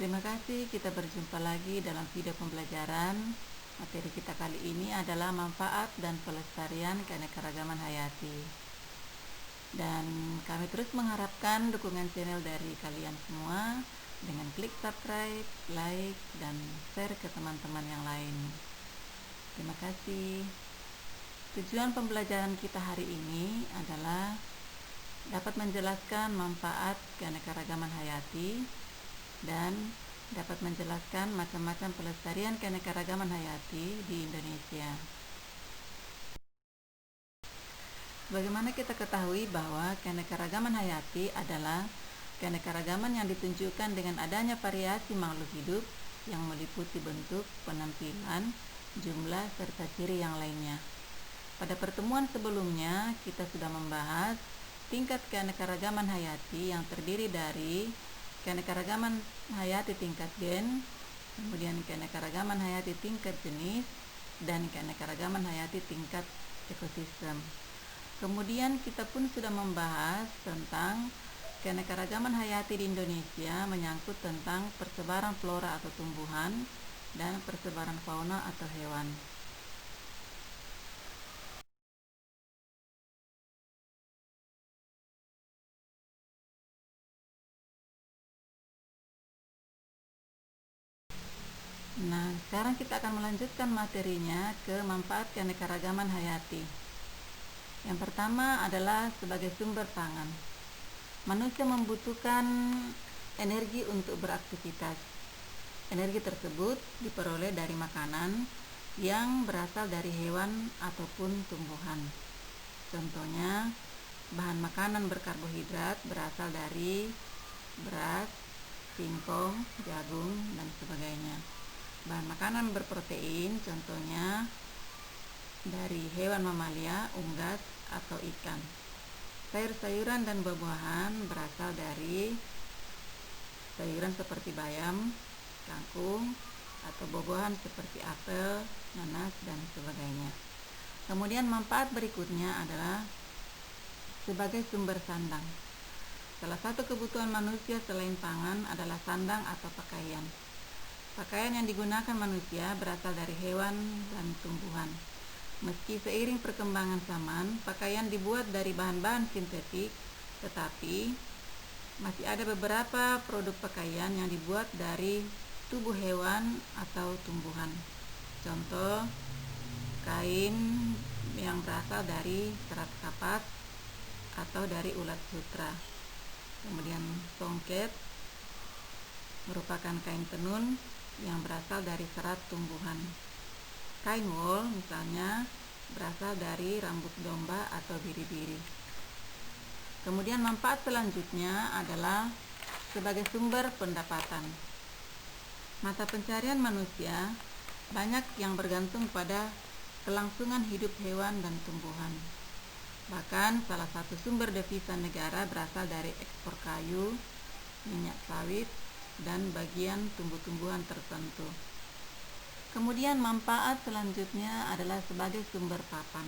Terima kasih, kita berjumpa lagi dalam video pembelajaran. Materi kita kali ini adalah manfaat dan pelestarian keanekaragaman hayati. Dan kami terus mengharapkan dukungan channel dari kalian semua dengan klik subscribe, like, dan share ke teman-teman yang lain. Terima kasih. Tujuan pembelajaran kita hari ini adalah dapat menjelaskan manfaat keanekaragaman hayati dan dapat menjelaskan macam-macam pelestarian keanekaragaman hayati di Indonesia. Bagaimana kita ketahui bahwa keanekaragaman hayati adalah keanekaragaman yang ditunjukkan dengan adanya variasi makhluk hidup yang meliputi bentuk, penampilan, jumlah, serta ciri yang lainnya. Pada pertemuan sebelumnya, kita sudah membahas tingkat keanekaragaman hayati yang terdiri dari keanekaragaman hayati tingkat gen, kemudian keanekaragaman hayati tingkat jenis, dan keanekaragaman hayati tingkat ekosistem. Kemudian kita pun sudah membahas tentang keanekaragaman hayati di Indonesia menyangkut tentang persebaran flora atau tumbuhan dan persebaran fauna atau hewan. Nah, sekarang kita akan melanjutkan materinya ke manfaat keanekaragaman hayati. Yang pertama adalah sebagai sumber pangan. Manusia membutuhkan energi untuk beraktivitas. Energi tersebut diperoleh dari makanan yang berasal dari hewan ataupun tumbuhan. Contohnya, bahan makanan berkarbohidrat berasal dari beras, singkong, jagung, dan sebagainya. Bahan makanan berprotein contohnya dari hewan mamalia, unggas, atau ikan. Sayur-sayuran dan buah-buahan berasal dari sayuran seperti bayam, kangkung, atau buah-buahan seperti apel, nanas, dan sebagainya. Kemudian manfaat berikutnya adalah sebagai sumber sandang. Salah satu kebutuhan manusia selain pangan adalah sandang atau pakaian. Pakaian yang digunakan manusia berasal dari hewan dan tumbuhan. Meski seiring perkembangan zaman, pakaian dibuat dari bahan-bahan sintetik, tetapi masih ada beberapa produk pakaian yang dibuat dari tubuh hewan atau tumbuhan. Contoh, kain yang berasal dari serat kapas atau dari ulat sutra. Kemudian songket merupakan kain tenun yang berasal dari serat tumbuhan. Kain wol misalnya berasal dari rambut domba atau biri-biri. Kemudian manfaat selanjutnya adalah sebagai sumber pendapatan. Mata pencarian manusia banyak yang bergantung pada kelangsungan hidup hewan dan tumbuhan. Bahkan salah satu sumber devisa negara berasal dari ekspor kayu, minyak sawit, dan bagian tumbuh-tumbuhan tertentu. Kemudian manfaat selanjutnya adalah sebagai sumber papan.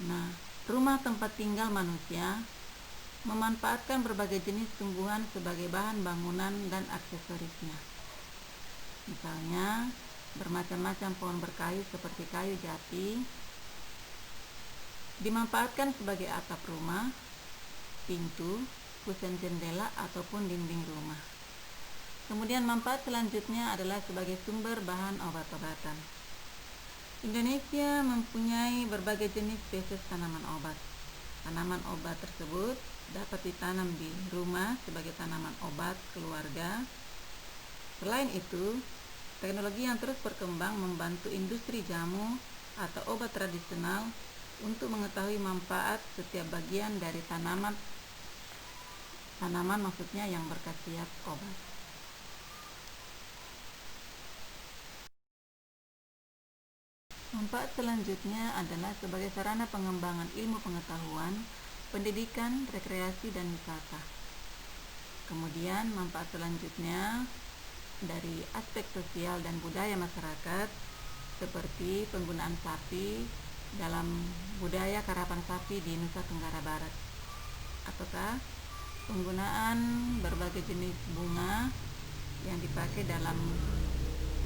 Nah, rumah tempat tinggal manusia memanfaatkan berbagai jenis tumbuhan sebagai bahan bangunan dan aksesorisnya. Misalnya, bermacam-macam pohon berkayu seperti kayu jati dimanfaatkan sebagai atap rumah, pintu, kusen jendela, ataupun dinding rumah. Kemudian manfaat selanjutnya adalah sebagai sumber bahan obat-obatan. Indonesia mempunyai berbagai jenis spesies tanaman obat. Tanaman obat tersebut dapat ditanam di rumah sebagai tanaman obat keluarga. Selain itu, teknologi yang terus berkembang membantu industri jamu atau obat tradisional untuk mengetahui manfaat setiap bagian dari tanaman maksudnya yang berkhasiat obat. Manfaat selanjutnya adalah sebagai sarana pengembangan ilmu pengetahuan, pendidikan, rekreasi, dan wisata. Kemudian manfaat selanjutnya dari aspek sosial dan budaya masyarakat seperti penggunaan sapi dalam budaya karapan sapi di Nusa Tenggara Barat, ataukah penggunaan berbagai sebagai jenis bunga yang dipakai dalam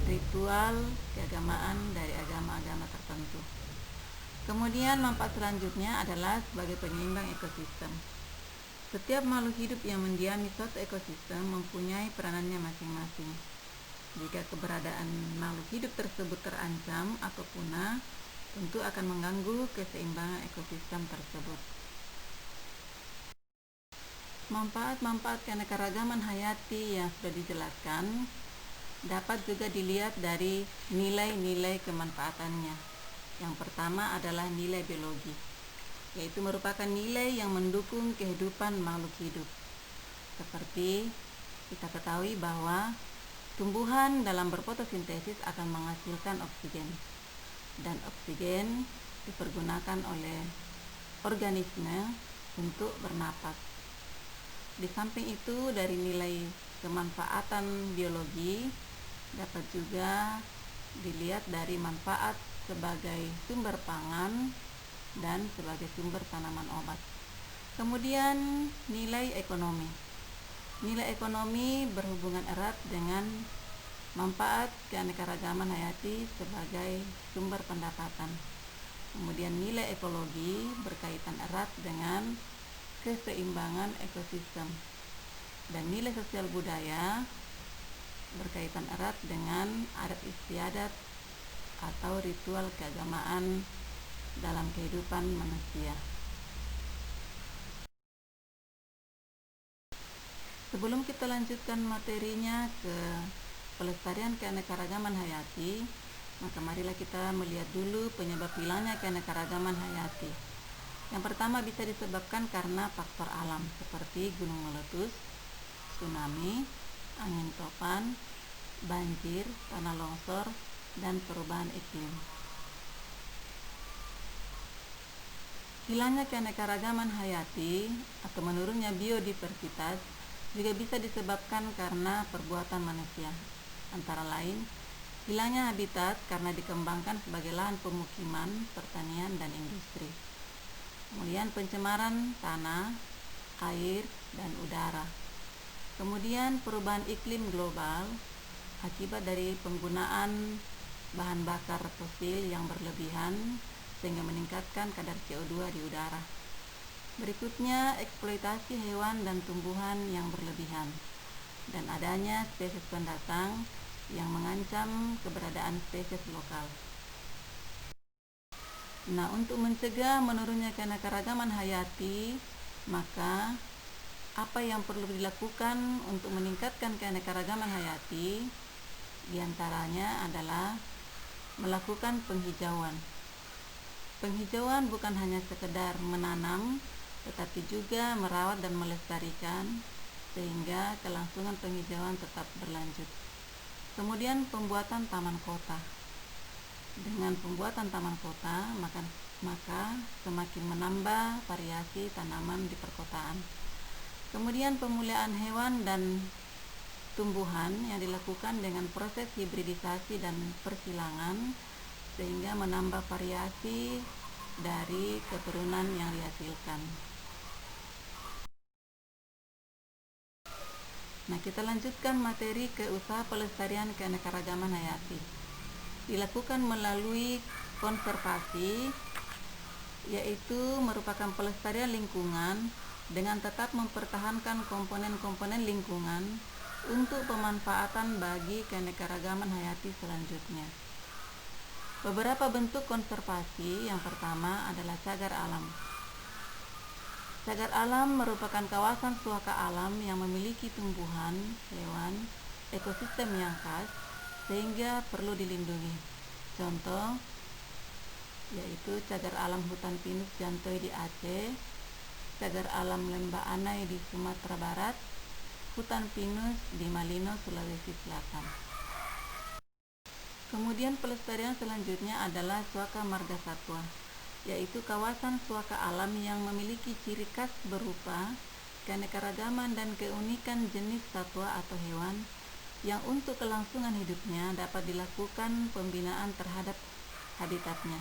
ritual keagamaan dari agama-agama tertentu. Kemudian manfaat selanjutnya adalah sebagai penyeimbang ekosistem. Setiap makhluk hidup yang mendiami suatu ekosistem mempunyai peranannya masing-masing. Jika keberadaan makhluk hidup tersebut terancam atau punah, tentu akan mengganggu keseimbangan ekosistem tersebut. Manfaat-manfaat keanekaragaman hayati yang sudah dijelaskan dapat juga dilihat dari nilai-nilai kemanfaatannya. Yang pertama adalah nilai biologi, yaitu merupakan nilai yang mendukung kehidupan makhluk hidup. Seperti kita ketahui bahwa tumbuhan dalam berfotosintesis akan menghasilkan oksigen, dan oksigen dipergunakan oleh organisme untuk bernapas. Di samping itu, dari nilai kemanfaatan biologi dapat juga dilihat dari manfaat sebagai sumber pangan dan sebagai sumber tanaman obat. Kemudian nilai ekonomi. Nilai ekonomi berhubungan erat dengan manfaat keanekaragaman hayati sebagai sumber pendapatan. Kemudian nilai ekologi berkaitan erat dengan keseimbangan ekosistem. Dan nilai sosial budaya berkaitan erat dengan adat istiadat atau ritual keagamaan dalam kehidupan manusia. Sebelum kita lanjutkan materinya ke pelestarian keanekaragaman hayati, maka marilah kita melihat dulu penyebab hilangnya keanekaragaman hayati. Yang pertama bisa disebabkan karena faktor alam seperti gunung meletus, tsunami, angin topan, banjir, tanah longsor, dan perubahan iklim. Hilangnya keanekaragaman hayati atau menurunnya biodiversitas juga bisa disebabkan karena perbuatan manusia. Antara lain, hilangnya habitat karena dikembangkan sebagai lahan pemukiman, pertanian, dan industri. Kemudian pencemaran tanah, air, dan udara. Kemudian perubahan iklim global akibat dari penggunaan bahan bakar fosil yang berlebihan sehingga meningkatkan kadar CO2 di udara. Berikutnya, eksploitasi hewan dan tumbuhan yang berlebihan dan adanya spesies pendatang yang mengancam keberadaan spesies lokal. Nah, untuk mencegah menurunnya keanekaragaman hayati, maka apa yang perlu dilakukan untuk meningkatkan keanekaragaman hayati? Di antaranya adalah melakukan penghijauan. Penghijauan bukan hanya sekedar menanam, tetapi juga merawat dan melestarikan sehingga kelangsungan penghijauan tetap berlanjut. Kemudian pembuatan taman kota. Dengan pembuatan taman kota, maka semakin menambah variasi tanaman di perkotaan. Kemudian pemuliaan hewan dan tumbuhan yang dilakukan dengan proses hibridisasi dan persilangan sehingga menambah variasi dari keturunan yang dihasilkan. Nah, kita lanjutkan materi ke usaha pelestarian keanekaragaman hayati. Dilakukan melalui konservasi, yaitu merupakan pelestarian lingkungan dengan tetap mempertahankan komponen-komponen lingkungan untuk pemanfaatan bagi keanekaragaman hayati selanjutnya. Beberapa bentuk konservasi, yang pertama adalah cagar alam. Cagar alam merupakan kawasan suaka alam yang memiliki tumbuhan, hewan, ekosistem yang khas sehingga perlu dilindungi. Contoh yaitu cagar alam hutan pinus jantoi di Aceh, cagar alam lembah Anai di Sumatera Barat, hutan pinus di Malino, Sulawesi Selatan. Kemudian pelestarian selanjutnya adalah suaka marga satwa, yaitu kawasan suaka alam yang memiliki ciri khas berupa keanekaragaman dan keunikan jenis satwa atau hewan yang untuk kelangsungan hidupnya dapat dilakukan pembinaan terhadap habitatnya.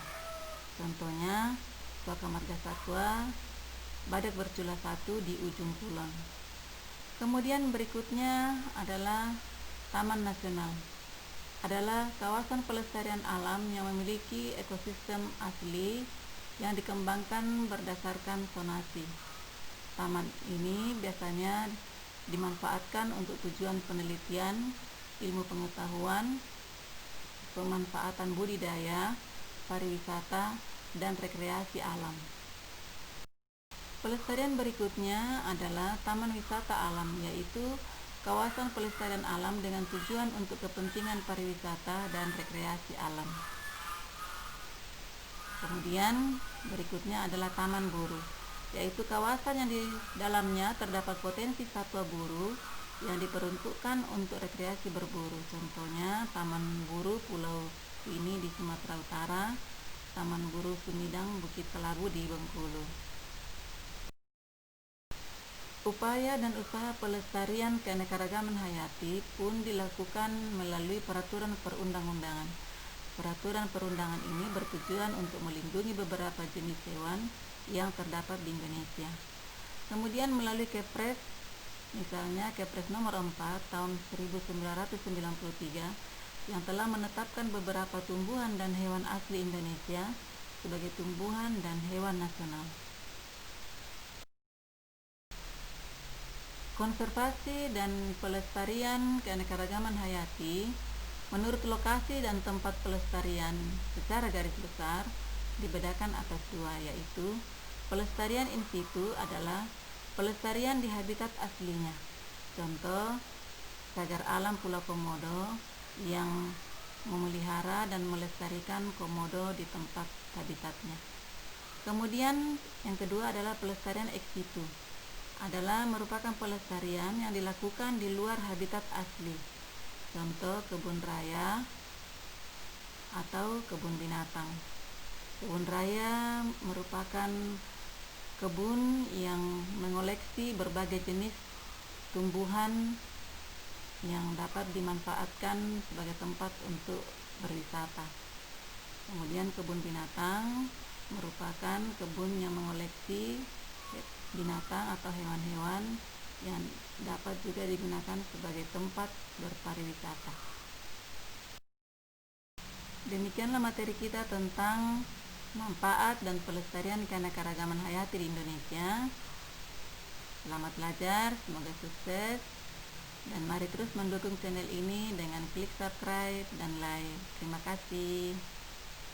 Contohnya, suaka marga satwa badak bercula 1 di Ujung Kulon. Kemudian berikutnya adalah Taman Nasional. Adalah kawasan pelestarian alam yang memiliki ekosistem asli yang dikembangkan berdasarkan zonasi. Taman ini biasanya dimanfaatkan untuk tujuan penelitian, ilmu pengetahuan, pemanfaatan budidaya, pariwisata, dan rekreasi alam. Pelestarian berikutnya adalah Taman Wisata Alam, yaitu kawasan pelestarian alam dengan tujuan untuk kepentingan pariwisata dan rekreasi alam. Kemudian berikutnya adalah Taman Buru, yaitu kawasan yang di dalamnya terdapat potensi satwa buru yang diperuntukkan untuk rekreasi berburu. Contohnya Taman Buru Pulau Wini di Sumatera Utara, Taman Buru Sumidang Bukit Kelabu di Bengkulu. Upaya dan usaha pelestarian keanekaragaman hayati pun dilakukan melalui peraturan perundang-undangan. Peraturan perundangan ini bertujuan untuk melindungi beberapa jenis hewan yang terdapat di Indonesia. Kemudian melalui Kepres, misalnya Kepres nomor 4 tahun 1993 yang telah menetapkan beberapa tumbuhan dan hewan asli Indonesia sebagai tumbuhan dan hewan nasional. Konservasi dan pelestarian keanekaragaman hayati menurut lokasi dan tempat pelestarian secara garis besar dibedakan atas dua, yaitu pelestarian in situ adalah pelestarian di habitat aslinya. Contoh, cagar alam Pulau Komodo yang memelihara dan melestarikan komodo di tempat habitatnya. Kemudian yang kedua adalah pelestarian ex situ, adalah merupakan pelestarian yang dilakukan di luar habitat asli. Contoh kebun raya atau kebun binatang. Kebun raya merupakan kebun yang mengoleksi berbagai jenis tumbuhan yang dapat dimanfaatkan sebagai tempat untuk berwisata. Kemudian kebun binatang merupakan kebun yang mengoleksi binatang atau hewan-hewan yang dapat juga digunakan sebagai tempat berpariwisata. Demikianlah materi kita tentang manfaat dan pelestarian keanekaragaman hayati di Indonesia. Selamat belajar, semoga sukses, dan mari terus mendukung channel ini dengan klik subscribe dan like. Terima kasih.